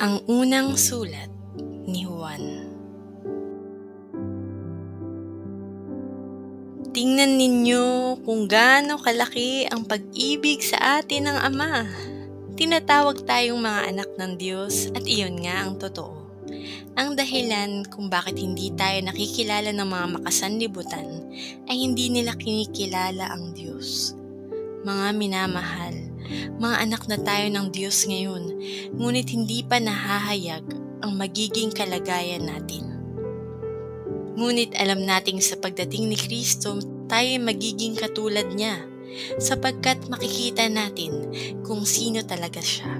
Ang unang sulat ni Juan. Tingnan ninyo kung gaano kalaki ang pag-ibig sa atin ng Ama. Tinatawag tayong mga anak ng Diyos at iyon nga ang totoo. Ang dahilan kung bakit hindi tayo nakikilala ng mga makasanlibutan ay hindi nila kinikilala ang Diyos. Mga minamahal, mga anak na tayo ng Diyos ngayon, ngunit hindi pa nahahayag ang magiging kalagayan natin. Ngunit alam nating sa pagdating ni Kristo, tayo ay magiging katulad niya, sapagkat makikita natin kung sino talaga siya.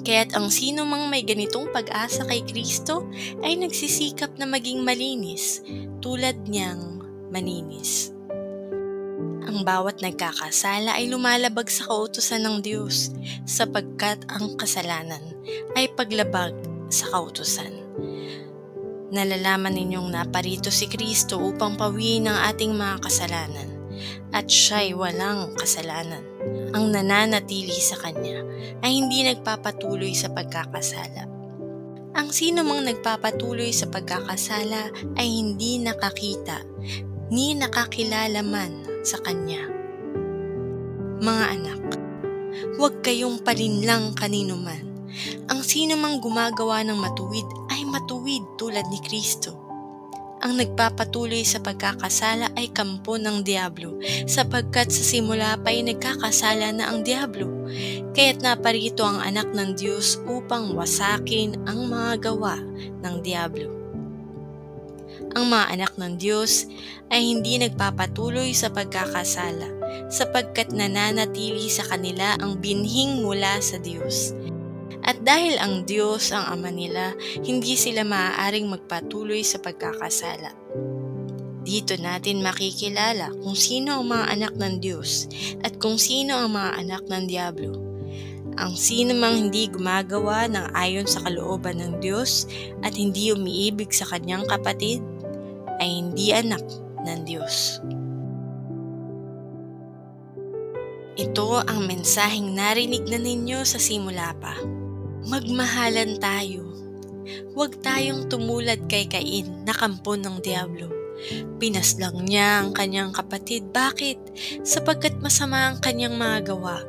Kaya't ang sino mang may ganitong pag-asa kay Kristo ay nagsisikap na maging malinis, tulad niyang maninis. Ang bawat nagkakasala ay lumalabag sa kautusan ng Diyos, sapagkat ang kasalanan ay paglabag sa kautusan. Nalalaman ninyong naparito si Kristo upang pawiin ang ating mga kasalanan, at siya'y walang kasalanan. Ang nananatili sa Kanya ay hindi nagpapatuloy sa pagkakasala. Ang sino mang nagpapatuloy sa pagkakasala ay hindi nakakita ni nakakilala man sa Kanya. Mga anak, huwag kayong palinlang kanino man. Ang sino mang gumagawa ng matuwid ay matuwid tulad ni Kristo. Ang nagpapatuloy sa pagkakasala ay kampo ng Diablo, sapagkat sa simula pa ay nagkakasala na ang Diablo. Kaya't naparito ang anak ng Diyos upang wasakin ang mga gawa ng Diablo. Ang mga anak ng Diyos ay hindi nagpapatuloy sa pagkakasala, sapagkat nananatili sa kanila ang binhing mula sa Diyos. At dahil ang Diyos ang Ama nila, hindi sila maaaring magpatuloy sa pagkakasala. Dito natin makikilala kung sino ang mga anak ng Diyos at kung sino ang mga anak ng Diablo. Ang sino mang hindi gumagawa ng ayon sa kalooban ng Diyos at hindi umiibig sa kanyang kapatid ay hindi anak ng Diyos. Ito ang mensaheng narinig na ninyo sa simula pa. Magmahalan tayo. Huwag tayong tumulad kay Cain na kampo ng Diablo. Pinaslang niya ang kanyang kapatid. Bakit? Sapagkat masama ang kanyang mga gawa,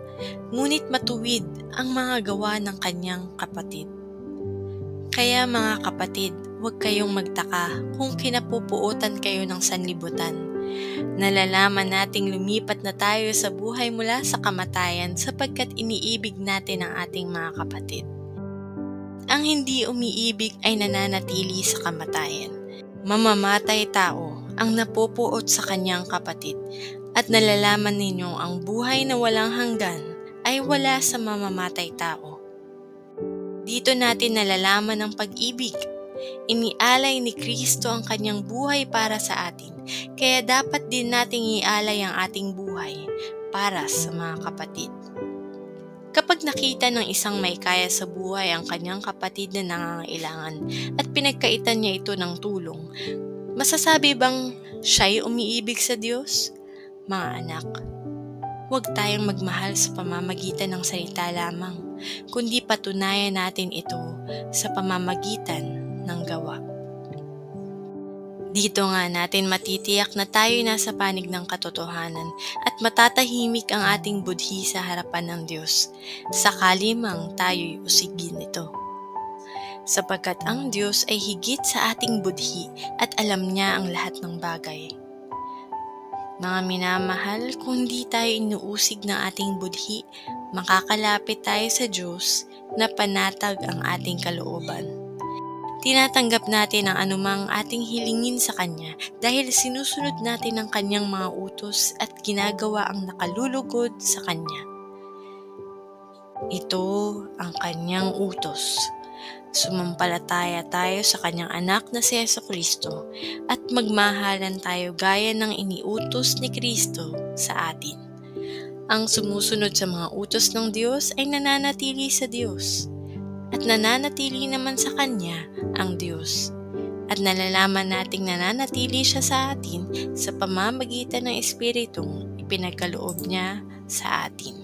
ngunit matuwid ang mga gawa ng kanyang kapatid. Kaya mga kapatid, huwag kayong magtaka kung kinapupuotan kayo ng sanlibutan. Nalalaman nating lumipat na tayo sa buhay mula sa kamatayan sapagkat iniibig natin ang ating mga kapatid. Ang hindi umiibig ay nananatili sa kamatayan. Mamamatay tao ang napupuot sa kanyang kapatid, at nalalaman ninyong ang buhay na walang hanggan ay wala sa mamamatay tao. Dito natin nalalaman ang pag-ibig. Inialay ni Kristo ang kanyang buhay para sa atin, kaya dapat din nating ialay ang ating buhay para sa mga kapatid. Kapag nakita ng isang may kaya sa buhay ang kanyang kapatid na nangangailangan at pinagkaitan niya ito ng tulong, masasabi bang siya'y umiibig sa Diyos? Mga anak, huwag tayong magmahal sa pamamagitan ng salita lamang, kundi patunayan natin ito sa pamamagitan ng gawa. Dito nga natin matitiyak na tayo nasa panig ng katotohanan at matatahimik ang ating budhi sa harapan ng Diyos, sakali mang tayo'y usigin ito. Sapagkat ang Diyos ay higit sa ating budhi at alam niya ang lahat ng bagay. Mga minamahal, kung hindi tayo inuusig ng ating budhi, makakalapit tayo sa Diyos na panatag ang ating kalooban. Tinatanggap natin ang anumang ating hilingin sa Kanya dahil sinusunod natin ang Kanyang mga utos at ginagawa ang nakalulugod sa Kanya. Ito ang Kanyang utos. Sumampalataya tayo sa Kanyang anak na si Jesucristo at magmahalan tayo gaya ng iniutos ni Kristo sa atin. Ang sumusunod sa mga utos ng Diyos ay nananatili sa Diyos. At nananatili naman sa Kanya ang Diyos. At nalalaman nating nananatili siya sa atin sa pamamagitan ng Espiritong ipinagkaloob niya sa atin.